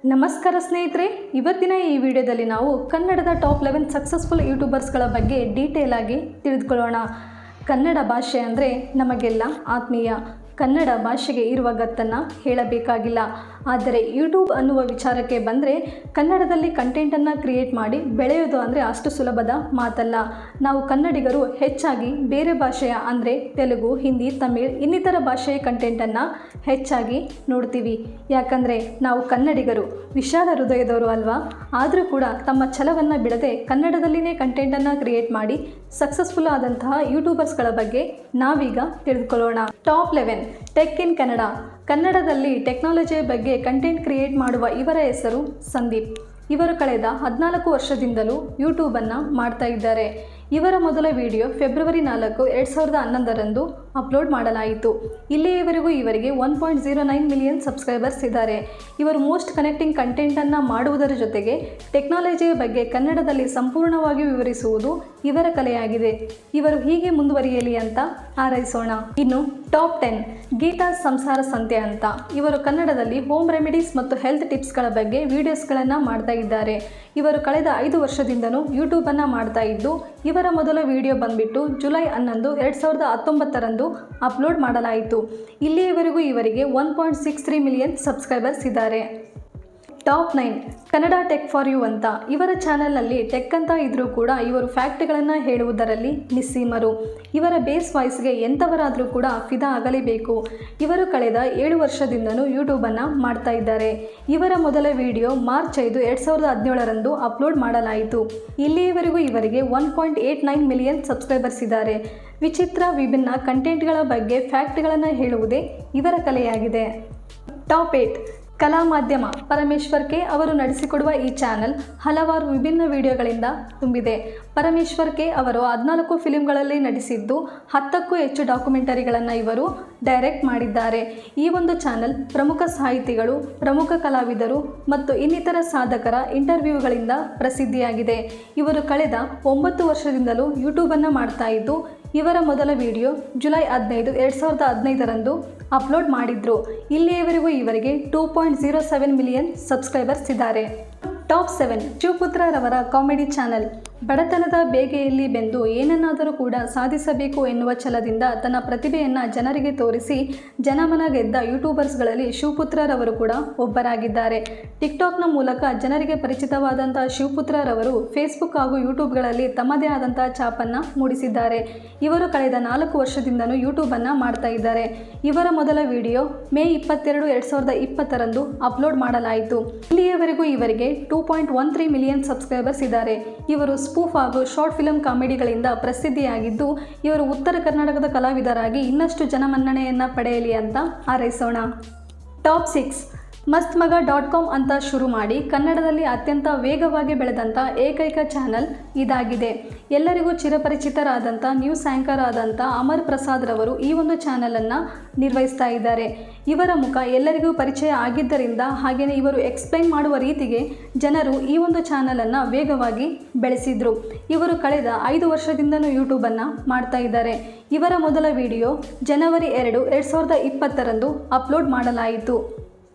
ನಮಸ್ಕಾರ ಸ್ನೇಹಿತರೆ, ಇವತ್ತಿನ ಈ ವಿಡಿಯೋದಲ್ಲಿ ನಾವು ಕನ್ನಡದ ಟಾಪ್ 11 ಸಕ್ಸಸ್ಫುಲ್ ಯೂಟ್ಯೂಬರ್ಸ್ಗಳ ಬಗ್ಗೆ ಡೀಟೇಲ್ ಆಗಿ ತಿಳಿದುಕೊಳ್ಳೋಣ. ಕನ್ನಡ ಭಾಷೆ ಅಂದರೆ ನಮಗೆಲ್ಲ ಆತ್ಮೀಯ. ಕನ್ನಡ ಭಾಷೆಗೆ ಇರುವ ಗತ್ತನ್ನು ಹೇಳಬೇಕಾಗಿಲ್ಲ. ಆದರೆ ಯೂಟ್ಯೂಬ್ ಅನ್ನುವ ವಿಚಾರಕ್ಕೆ ಬಂದರೆ ಕನ್ನಡದಲ್ಲಿ ಕಂಟೆಂಟನ್ನು ಕ್ರಿಯೇಟ್ ಮಾಡಿ ಬೆಳೆಯೋದು ಅಂದರೆ ಅಷ್ಟು ಸುಲಭದ ಮಾತಲ್ಲ. ನಾವು ಕನ್ನಡಿಗರು ಹೆಚ್ಚಾಗಿ ಬೇರೆ ಭಾಷೆಯ ಅಂದರೆ ತೆಲುಗು, ಹಿಂದಿ, ತಮಿಳ್ ಇನ್ನಿತರ ಭಾಷೆಯ ಕಂಟೆಂಟನ್ನು ಹೆಚ್ಚಾಗಿ ನೋಡ್ತೀವಿ. ಯಾಕಂದರೆ ನಾವು ಕನ್ನಡಿಗರು ವಿಶಾಲ ಹೃದಯದವರು ಅಲ್ವಾ. ಆದರೂ ಕೂಡ ತಮ್ಮ ಛಲವನ್ನು ಬಿಡದೆ ಕನ್ನಡದಲ್ಲಿನೇ ಕಂಟೆಂಟನ್ನು ಕ್ರಿಯೇಟ್ ಮಾಡಿ ಸಕ್ಸಸ್ಫುಲ್ ಆದಂತಹ ಯೂಟ್ಯೂಬರ್ಸ್ಗಳ ಬಗ್ಗೆ ನಾವೀಗ ತಿಳಿದುಕೊಳ್ಳೋಣ. Top 11 tech in Kannada. ಕನ್ನಡದಲ್ಲಿ ಟೆಕ್ನಾಲಜಿಯ ಬಗ್ಗೆ ಕಂಟೆಂಟ್ ಕ್ರಿಯೇಟ್ ಮಾಡುವ ಇವರ ಹೆಸರು ಸಂದೀಪ್. ಇವರು ಕಳೆದ 14 ವರ್ಷದಿಂದಲೂ ಯೂಟ್ಯೂಬನ್ನು ಮಾಡ್ತಾ ಇದ್ದಾರೆ. ಇವರ ಮೊದಲ ವಿಡಿಯೋ ಫೆಬ್ರವರಿ 4, 2011ರಂದು ಅಪ್ಲೋಡ್ ಮಾಡಲಾಯಿತು. ಇಲ್ಲಿಯವರೆಗೂ ಇವರಿಗೆ 1.09 ಮಿಲಿಯನ್ ಸಬ್ಸ್ಕ್ರೈಬರ್ಸ್ ಇದ್ದಾರೆ. ಇವರು ಮೋಸ್ಟ್ ಕನೆಕ್ಟಿಂಗ್ ಕಂಟೆಂಟನ್ನು ಮಾಡುವುದರ ಜೊತೆಗೆ ಟೆಕ್ನಾಲಜಿಯ ಬಗ್ಗೆ ಕನ್ನಡದಲ್ಲಿ ಸಂಪೂರ್ಣವಾಗಿ ವಿವರಿಸುವುದು ಇವರ ಕಲೆಯಾಗಿದೆ. ಇವರು ಹೀಗೆ ಮುಂದುವರಿಯಲಿ ಅಂತ ಹಾರೈಸೋಣ. ಇನ್ನು ಟಾಪ್ 10 ಗೀತಾ ಸಂಸಾರ ಸಂತೆ ಅಂತ. ಇವರು ಕನ್ನಡದಲ್ಲಿ ಹೋಮ್ ರೆಮಿಡೀಸ್ ಮತ್ತು ಹೆಲ್ತ್ ಟಿಪ್ಸ್ಗಳ ಬಗ್ಗೆ ವಿಡಿಯೋಸ್ಗಳನ್ನು ಮಾಡ್ತಾ ಇದ್ದಾರೆ. ಇವರು ಕಳೆದ 5 ವರ್ಷದಿಂದಲೂ ಯೂಟ್ಯೂಬನ್ನು ಮಾಡ್ತಾ ಇದ್ದು ಇವರ ಮೊದಲ ವಿಡಿಯೋ ಬಂದ್ಬಿಟ್ಟು ಜುಲೈ 11, 2019ರಂದು ಅಪ್ಲೋಡ್ ಮಾಡಲಾಯಿತು. ಇಲ್ಲಿಯವರೆಗೂ ಇವರಿಗೆ 1.63 ಮಿಲಿಯನ್ ಸಬ್ಸ್ಕ್ರೈಬರ್ಸ್ ಇದ್ದಾರೆ. Top 9 Kannada tech for you ಅಂತ. ಇವರ ಚಾನಲ್ನಲ್ಲಿ ಟೆಕ್ ಅಂತ ಇದ್ದರೂ ಕೂಡ ಇವರು ಫ್ಯಾಕ್ಟ್ಗಳನ್ನು ಹೇಳುವುದರಲ್ಲಿ ನಿಸ್ಸೀಮರು. ಇವರ ಬೇಸ್ ವಾಯ್ಸ್ಗೆ ಎಂಥವರಾದರೂ ಕೂಡ ಫಿದಾ ಆಗಲೇಬೇಕು. ಇವರು ಕಳೆದ 7 ವರ್ಷದಿಂದಲೂ ಯೂಟ್ಯೂಬನ್ನು ಮಾಡ್ತಾ ಇದ್ದಾರೆ. ಇವರ ಮೊದಲ ವಿಡಿಯೋ ಮಾರ್ಚ್ 5, 2017ರಂದು ಅಪ್ಲೋಡ್ ಮಾಡಲಾಯಿತು. ಇಲ್ಲಿಯವರೆಗೂ ಇವರಿಗೆ 1.89 ಮಿಲಿಯನ್ ಸಬ್ಸ್ಕ್ರೈಬರ್ಸ್ ಇದ್ದಾರೆ. ವಿಚಿತ್ರ ವಿಭಿನ್ನ ಕಂಟೆಂಟ್ಗಳ ಬಗ್ಗೆ ಫ್ಯಾಕ್ಟ್ಗಳನ್ನು ಹೇಳುವುದೇ ಇವರ ಕಲೆಯಾಗಿದೆ. ಟಾಪ್ 8 ಕಲಾ ಮಾಧ್ಯಮ. ಪರಮೇಶ್ವರ್ ಕೆ ಅವರು ನಡೆಸಿಕೊಡುವ ಈ ಚಾನೆಲ್ ಹಲವಾರು ವಿಭಿನ್ನ ವಿಡಿಯೋಗಳಿಂದ ತುಂಬಿದೆ. ಪರಮೇಶ್ವರ್ ಕೆ ಅವರು 14 ಫಿಲ್ಮ್ಗಳಲ್ಲಿ ನಟಿಸಿದ್ದು 10ಕ್ಕೂ ಹೆಚ್ಚು ಡಾಕ್ಯುಮೆಂಟರಿಗಳನ್ನು ಇವರು ಡೈರೆಕ್ಟ್ ಮಾಡಿದ್ದಾರೆ. ಈ ಒಂದು ಚಾನೆಲ್ ಪ್ರಮುಖ ಸಾಹಿತಿಗಳು, ಪ್ರಮುಖ ಕಲಾವಿದರು ಮತ್ತು ಇನ್ನಿತರ ಸಾಧಕರ ಇಂಟರ್ವ್ಯೂಗಳಿಂದ ಪ್ರಸಿದ್ಧಿಯಾಗಿದೆ. ಇವರು ಕಳೆದ 9 ವರ್ಷದಿಂದಲೂ ಯೂಟ್ಯೂಬನ್ನು ಮಾಡ್ತಾ ಇದ್ದು ಇವರ ಮೊದಲ ವಿಡಿಯೋ ಜುಲೈ 15, 2015ರಂದು ಅಪ್ಲೋಡ್ ಮಾಡಿದ್ರು. ಇಲ್ಲಿಯವರೆಗೂ ಇವರಿಗೆ 2.07 ಮಿಲಿಯನ್ ಸಬ್ಸ್ಕ್ರೈಬರ್ಸ್ ಇದ್ದಾರೆ. ಟಾಪ್ 7 ಶಿವಪುತ್ರರವರ ಕಾಮಿಡಿ ಚಾನೆಲ್. ಬಡತನದ ಬೇಗೆಯಲ್ಲಿ ಬೆಂದು ಏನನ್ನಾದರೂ ಕೂಡ ಸಾಧಿಸಬೇಕು ಎನ್ನುವ ಛಲದಿಂದ ತನ್ನ ಪ್ರತಿಭೆಯನ್ನು ಜನರಿಗೆ ತೋರಿಸಿ ಜನಮನ ಗೆದ್ದ ಯೂಟ್ಯೂಬರ್ಸ್ಗಳಲ್ಲಿ ಶಿವಪುತ್ರರವರು ಕೂಡ ಒಬ್ಬರಾಗಿದ್ದಾರೆ. ಟಿಕ್ಟಾಕ್ನ ಮೂಲಕ ಜನರಿಗೆ ಪರಿಚಿತವಾದಂಥ ಶಿವಪುತ್ರರವರು ಫೇಸ್ಬುಕ್ ಹಾಗೂ ಯೂಟ್ಯೂಬ್ಗಳಲ್ಲಿ ತಮ್ಮದೇ ಆದಂಥ ಛಾಪನ್ನು ಮೂಡಿಸಿದ್ದಾರೆ. ಇವರು ಕಳೆದ 4 ವರ್ಷದಿಂದಲೂ ಯೂಟ್ಯೂಬನ್ನು ಮಾಡ್ತಾ ಇದ್ದಾರೆ. ಇವರ ಮೊದಲ ವಿಡಿಯೋ ಮೇ 22, 2020ರಂದು ಅಪ್ಲೋಡ್ ಮಾಡಲಾಯಿತು. ಇಲ್ಲಿಯವರೆಗೂ ಇವರಿಗೆ 2.13 ಮಿಲಿಯನ್ ಸಬ್ಸ್ಕ್ರೈಬರ್ಸ್ ಇದ್ದಾರೆ. ಇವರು ಸ್ಪೂಫ್ ಹಾಗೂ ಶಾರ್ಟ್ ಫಿಲ್ಮ್ ಕಾಮಿಡಿಗಳಿಂದ ಪ್ರಸಿದ್ಧಿಯಾಗಿದ್ದು ಇವರು ಉತ್ತರ ಕರ್ನಾಟಕದ ಕಲಾವಿದರಾಗಿ ಇನ್ನಷ್ಟು ಜನಮನ್ನಣೆಯನ್ನು ಪಡೆಯಲಿ ಅಂತ ಹಾರೈಸೋಣ. ಟಾಪ್ 6 ಮಸ್ತ್ಮಗ.com ಅಂತ ಶುರು ಮಾಡಿ ಕನ್ನಡದಲ್ಲಿ ಅತ್ಯಂತ ವೇಗವಾಗಿ ಬೆಳೆದಂಥ ಏಕೈಕ ಚಾನಲ್ ಇದಾಗಿದೆ. ಎಲ್ಲರಿಗೂ ಚಿರಪರಿಚಿತರಾದಂಥ ನ್ಯೂಸ್ ಆ್ಯಂಕರ್ ಆದಂಥ ಅಮರ್ ಪ್ರಸಾದ್ ರವರು ಈ ಒಂದು ಚಾನಲನ್ನು ನಿರ್ವಹಿಸ್ತಾ ಇದ್ದಾರೆ. ಇವರ ಮುಖ ಎಲ್ಲರಿಗೂ ಪರಿಚಯ ಆಗಿದ್ದರಿಂದ ಹಾಗೆಯೇ ಇವರು ಎಕ್ಸ್ಪ್ಲೈನ್ ಮಾಡುವ ರೀತಿಗೆ ಜನರು ಈ ಒಂದು ಚಾನಲನ್ನು ವೇಗವಾಗಿ ಬೆಳೆಸಿದರು. ಇವರು ಕಳೆದ 5 ವರ್ಷದಿಂದಲೂ ಯೂಟ್ಯೂಬನ್ನು ಮಾಡ್ತಾ ಇದ್ದಾರೆ. ಇವರ ಮೊದಲ ವಿಡಿಯೋ ಜನವರಿ 2, 2020ರಂದು ಅಪ್ಲೋಡ್ ಮಾಡಲಾಯಿತು.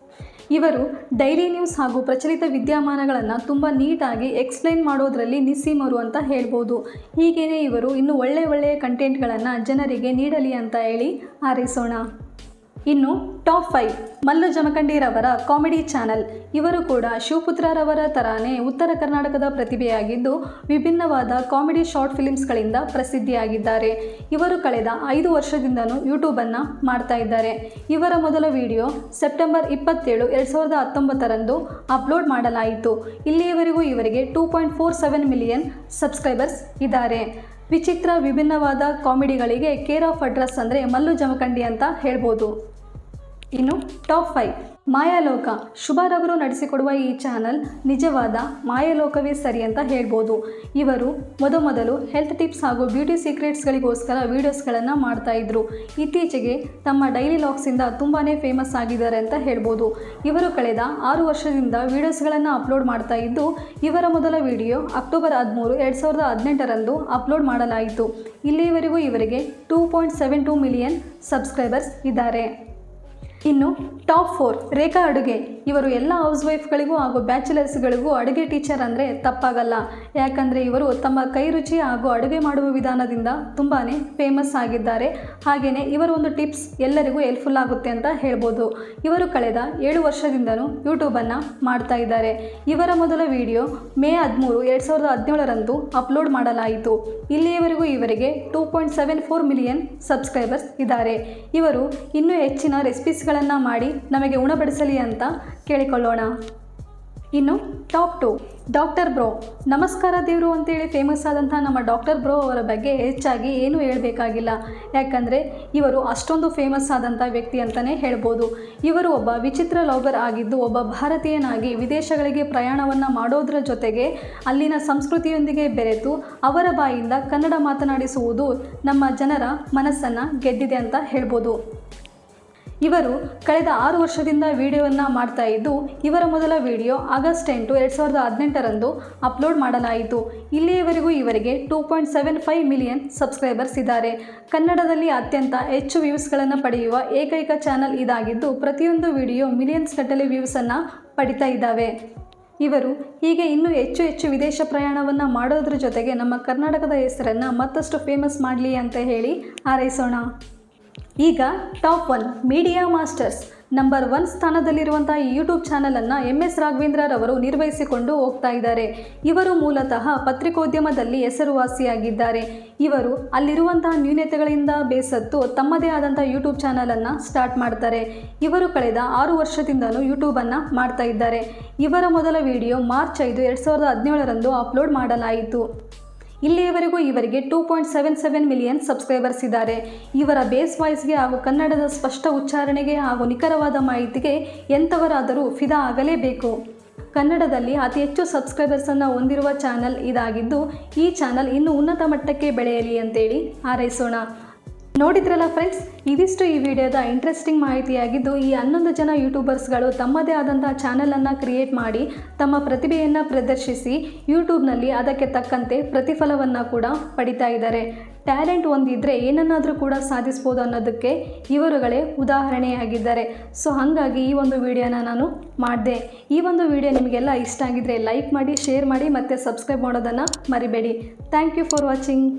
ಇವರು ಡೈಲಿ ನ್ಯೂಸ್ ಹಾಗೂ ಪ್ರಚಲಿತ ವಿದ್ಯಮಾನಗಳನ್ನು ತುಂಬ ನೀಟಾಗಿ ಎಕ್ಸ್ಪ್ಲೈನ್ ಮಾಡೋದರಲ್ಲಿ ನಿಸ್ಸೀಮರು ಅಂತ ಹೇಳ್ಬೋದು. ಹೀಗೇನೆ ಇವರು ಇನ್ನೂ ಒಳ್ಳೆಯ ಕಂಟೆಂಟ್ಗಳನ್ನು ಜನರಿಗೆ ನೀಡಲಿ ಅಂತ ಹೇಳಿ ಹಾರೈಸೋಣ. ಇನ್ನು ಟಾಪ್ 5 ಮಲ್ಲು ಜಮಖಂಡಿರವರ ಕಾಮಿಡಿ ಚಾನಲ್. ಇವರು ಕೂಡ ಶಿವಪುತ್ರರವರ ಥರಾನೇ ಉತ್ತರ ಕರ್ನಾಟಕದ ಪ್ರತಿಭೆಯಾಗಿದ್ದು ವಿಭಿನ್ನವಾದ ಕಾಮಿಡಿ ಶಾರ್ಟ್ ಫಿಲಿಮ್ಸ್ಗಳಿಂದ ಪ್ರಸಿದ್ಧಿಯಾಗಿದ್ದಾರೆ. ಇವರು ಕಳೆದ 5 ವರ್ಷದಿಂದಲೂ ಯೂಟ್ಯೂಬನ್ನು ಮಾಡ್ತಾ ಇದ್ದಾರೆ. ಇವರ ಮೊದಲ ವಿಡಿಯೋ ಸೆಪ್ಟೆಂಬರ್ 27, 2019ರಂದು ಅಪ್ಲೋಡ್ ಮಾಡಲಾಯಿತು. ಇಲ್ಲಿಯವರೆಗೂ ಇವರಿಗೆ 2.47 ಮಿಲಿಯನ್ ಸಬ್ಸ್ಕ್ರೈಬರ್ಸ್ ಇದ್ದಾರೆ. ವಿಚಿತ್ರ ವಿಭಿನ್ನವಾದ ಕಾಮಿಡಿಗಳಿಗೆ ಕೇರ್ ಆಫ್ ಅಡ್ರೆಸ್ ಅಂದರೆ ಮಲ್ಲು ಜಮಖಂಡಿ ಅಂತ ಹೇಳ್ಬೋದು. ಇನ್ನು ಟಾಪ್ 5 ಮಾಯಾಲೋಕ. ಶುಭರವರು ನಡೆಸಿಕೊಡುವ ಈ ಚಾನಲ್ ನಿಜವಾದ ಮಾಯಾಲೋಕವೇ ಸರಿ ಅಂತ ಹೇಳ್ಬೋದು. ಇವರು ಮೊದಲು ಹೆಲ್ತ್ ಟಿಪ್ಸ್ ಹಾಗೂ ಬ್ಯೂಟಿ ಸೀಕ್ರೆಟ್ಸ್ಗಳಿಗೋಸ್ಕರ ವೀಡಿಯೋಸ್ಗಳನ್ನು ಮಾಡ್ತಾ ಇದ್ರು. ಇತ್ತೀಚೆಗೆ ತಮ್ಮ ಡೈಲಿ ಲಾಗ್ಸಿಂದ ತುಂಬಾ ಫೇಮಸ್ ಆಗಿದ್ದಾರೆ ಅಂತ ಹೇಳ್ಬೋದು. ಇವರು ಕಳೆದ 6 ವರ್ಷದಿಂದ ವೀಡಿಯೋಸ್ಗಳನ್ನು ಅಪ್ಲೋಡ್ ಮಾಡ್ತಾ ಇದ್ದು ಇವರ ಮೊದಲ ವಿಡಿಯೋ ಅಕ್ಟೋಬರ್ 13, 2018ರಂದು ಅಪ್ಲೋಡ್ ಮಾಡಲಾಯಿತು. ಇಲ್ಲಿಯವರೆಗೂ ಇವರಿಗೆ 2.72 ಮಿಲಿಯನ್ ಸಬ್ಸ್ಕ್ರೈಬರ್ಸ್ ಇದ್ದಾರೆ. ಇನ್ನು ಟಾಪ್ 4 ರೇಖಾ ಅಡುಗೆ. ಇವರು ಎಲ್ಲ ಹೌಸ್ ವೈಫ್ಗಳಿಗೂ ಹಾಗೂ ಬ್ಯಾಚುಲರ್ಸ್ಗಳಿಗೂ ಅಡುಗೆ ಟೀಚರ್ ಅಂದರೆ ತಪ್ಪಾಗಲ್ಲ. ಯಾಕಂದರೆ ಇವರು ತಮ್ಮ ಕೈ ರುಚಿ ಹಾಗೂ ಅಡುಗೆ ಮಾಡುವ ವಿಧಾನದಿಂದ ತುಂಬಾ ಫೇಮಸ್ ಆಗಿದ್ದಾರೆ. ಹಾಗೆಯೇ ಇವರ ಒಂದು ಟಿಪ್ಸ್ ಎಲ್ಲರಿಗೂ ಹೆಲ್ಪ್ಫುಲ್ ಆಗುತ್ತೆ ಅಂತ ಹೇಳ್ಬೋದು. ಇವರು ಕಳೆದ 7 ವರ್ಷದಿಂದಲೂ ಯೂಟ್ಯೂಬನ್ನು ಮಾಡ್ತಾ ಇದ್ದಾರೆ. ಇವರ ಮೊದಲ ವಿಡಿಯೋ ಮೇ 13, 2017 ಅಪ್ಲೋಡ್ ಮಾಡಲಾಯಿತು. ಇಲ್ಲಿಯವರೆಗೂ ಇವರಿಗೆ 2.74 ಮಿಲಿಯನ್ ಸಬ್ಸ್ಕ್ರೈಬರ್ಸ್ ಇದ್ದಾರೆ. ಇವರು ಇನ್ನೂ ಹೆಚ್ಚಿನ ರೆಸಿಪೀಸ್ಗಳನ್ನು ಮಾಡಿ ನಮಗೆ ಉಣಬಡಿಸಲಿ ಅಂತ ಕೇಳಿಕೊಳ್ಳೋಣ. ಇನ್ನು ಟಾಪ್ 2 ಡಾಕ್ಟರ್ ಬ್ರೋ. ನಮಸ್ಕಾರ ದೇವರು ಅಂತೇಳಿ ಫೇಮಸ್ ಆದಂಥ ನಮ್ಮ ಡಾಕ್ಟರ್ ಬ್ರೋ ಅವರ ಬಗ್ಗೆ ಹೆಚ್ಚಾಗಿ ಏನೂ ಹೇಳಬೇಕಾಗಿಲ್ಲ. ಯಾಕಂದರೆ ಇವರು ಅಷ್ಟೊಂದು ಫೇಮಸ್ ಆದಂಥ ವ್ಯಕ್ತಿ ಅಂತಲೇ ಹೇಳ್ಬೋದು. ಇವರು ಒಬ್ಬ ವಿಚಿತ್ರ ಲೋಗರ್ ಆಗಿದ್ದು, ಒಬ್ಬ ಭಾರತೀಯನಾಗಿ ವಿದೇಶಗಳಿಗೆ ಪ್ರಯಾಣವನ್ನು ಮಾಡೋದ್ರ ಜೊತೆಗೆ ಅಲ್ಲಿನ ಸಂಸ್ಕೃತಿಯೊಂದಿಗೆ ಬೆರೆತು ಅವರ ಬಾಯಿಂದ ಕನ್ನಡ ಮಾತನಾಡಿಸುವುದು ನಮ್ಮ ಜನರ ಮನಸ್ಸನ್ನು ಗೆದ್ದಿದೆ ಅಂತ ಹೇಳ್ಬೋದು. ಇವರು ಕಳೆದ 6 ವರ್ಷದಿಂದ ವಿಡಿಯೋವನ್ನು ಮಾಡ್ತಾ ಇದ್ದು, ಇವರ ಮೊದಲ ವಿಡಿಯೋ ಆಗಸ್ಟ್ 8, 2018 ಅಪ್ಲೋಡ್ ಮಾಡಲಾಯಿತು. ಇಲ್ಲಿಯವರೆಗೂ ಇವರಿಗೆ 2.75 ಮಿಲಿಯನ್ ಸಬ್ಸ್ಕ್ರೈಬರ್ಸ್ ಇದ್ದಾರೆ. ಕನ್ನಡದಲ್ಲಿ ಅತ್ಯಂತ ಹೆಚ್ಚು ವ್ಯೂಸ್ಗಳನ್ನು ಪಡೆಯುವ ಏಕೈಕ ಚಾನಲ್ ಇದಾಗಿದ್ದು, ಪ್ರತಿಯೊಂದು ವಿಡಿಯೋ ಮಿಲಿಯನ್ಸ್ ಗಟ್ಟಲೆ ವ್ಯೂಸನ್ನು ಪಡಿತಾ ಇದ್ದಾವೆ. ಇವರು ಹೀಗೆ ಇನ್ನೂ ಹೆಚ್ಚು ವಿದೇಶ ಪ್ರಯಾಣವನ್ನು ಮಾಡೋದ್ರ ಜೊತೆಗೆ ನಮ್ಮ ಕರ್ನಾಟಕದ ಹೆಸರನ್ನು ಮತ್ತಷ್ಟು ಫೇಮಸ್ ಮಾಡಲಿ ಅಂತ ಹೇಳಿ ಹಾರೈಸೋಣ. ಈಗ ಟಾಪ್ 1 ಮೀಡಿಯಾ ಮಾಸ್ಟರ್ಸ್. ನಂಬರ್ 1 ಸ್ಥಾನದಲ್ಲಿರುವಂಥ ಈ ಯೂಟ್ಯೂಬ್ ಚಾನಲನ್ನು MS ರಾಘವೇಂದ್ರರವರು ನಿರ್ವಹಿಸಿಕೊಂಡು ಹೋಗ್ತಾ ಇದ್ದಾರೆ. ಇವರು ಮೂಲತಃ ಪತ್ರಿಕೋದ್ಯಮದಲ್ಲಿ ಹೆಸರುವಾಸಿಯಾಗಿದ್ದಾರೆ. ಇವರು ಅಲ್ಲಿರುವಂತಹ ನ್ಯೂನತೆಗಳಿಂದ ಬೇಸತ್ತು ತಮ್ಮದೇ ಆದಂಥ ಯೂಟ್ಯೂಬ್ ಚಾನಲನ್ನು ಸ್ಟಾರ್ಟ್ ಮಾಡ್ತಾರೆ. ಇವರು ಕಳೆದ 6 ವರ್ಷದಿಂದಲೂ ಯೂಟ್ಯೂಬನ್ನು ಮಾಡ್ತಾ ಇದ್ದಾರೆ. ಇವರ ಮೊದಲ ವಿಡಿಯೋ ಮಾರ್ಚ್ 5, 2017 ಅಪ್ಲೋಡ್ ಮಾಡಲಾಯಿತು. ಇಲ್ಲಿಯವರೆಗೂ ಇವರಿಗೆ 2.77 ಮಿಲಿಯನ್ ಸಬ್ಸ್ಕ್ರೈಬರ್ಸ್ ಇದ್ದಾರೆ. ಇವರ ಬೇಸ್ ವಾಯ್ಸ್ಗೆ ಹಾಗೂ ಕನ್ನಡದ ಸ್ಪಷ್ಟ ಉಚ್ಚಾರಣೆಗೆ ಹಾಗೂ ನಿಖರವಾದ ಮಾಹಿತಿಗೆ ಎಂಥವರಾದರೂ ಫಿದಾ ಆಗಲೇಬೇಕು. ಕನ್ನಡದಲ್ಲಿ ಅತಿ ಹೆಚ್ಚು ಸಬ್ಸ್ಕ್ರೈಬರ್ಸನ್ನು ಹೊಂದಿರುವ ಚಾನಲ್ ಇದಾಗಿದ್ದು, ಈ ಚಾನಲ್ ಇನ್ನೂ ಉನ್ನತ ಮಟ್ಟಕ್ಕೆ ಬೆಳೆಯಲಿ ಅಂತೇಳಿ ಹಾರೈಸೋಣ. ನೋಡಿದ್ರಲ್ಲ ಫ್ರೆಂಡ್ಸ್, ಇದಿಷ್ಟು ಈ ವಿಡಿಯೋದ ಇಂಟ್ರೆಸ್ಟಿಂಗ್ ಮಾಹಿತಿಯಾಗಿದ್ದು, ಈ 11 ಜನ ಯೂಟ್ಯೂಬರ್ಸ್ಗಳು ತಮ್ಮದೇ ಆದಂಥ ಚಾನಲನ್ನು ಕ್ರಿಯೇಟ್ ಮಾಡಿ ತಮ್ಮ ಪ್ರತಿಭೆಯನ್ನು ಪ್ರದರ್ಶಿಸಿ ಯೂಟ್ಯೂಬ್ನಲ್ಲಿ ಅದಕ್ಕೆ ತಕ್ಕಂತೆ ಪ್ರತಿಫಲವನ್ನು ಕೂಡ ಪಡಿತಾ ಇದ್ದಾರೆ. ಟ್ಯಾಲೆಂಟ್ ಹೊಂದಿದ್ರೆ ಏನನ್ನಾದರೂ ಕೂಡ ಸಾಧಿಸ್ಬೋದು ಅನ್ನೋದಕ್ಕೆ ಇವರುಗಳೇ ಉದಾಹರಣೆಯಾಗಿದ್ದಾರೆ. ಸೊ ಹಾಗಾಗಿ ಈ ಒಂದು ವಿಡಿಯೋನ ನಾನು ಮಾಡಿದೆ. ಈ ಒಂದು ವಿಡಿಯೋ ನಿಮಗೆಲ್ಲ ಇಷ್ಟ ಆಗಿದ್ರೆ ಲೈಕ್ ಮಾಡಿ, ಶೇರ್ ಮಾಡಿ ಮತ್ತು ಸಬ್ಸ್ಕ್ರೈಬ್ ಮಾಡೋದನ್ನು ಮರಿಬೇಡಿ. Thank you for watching.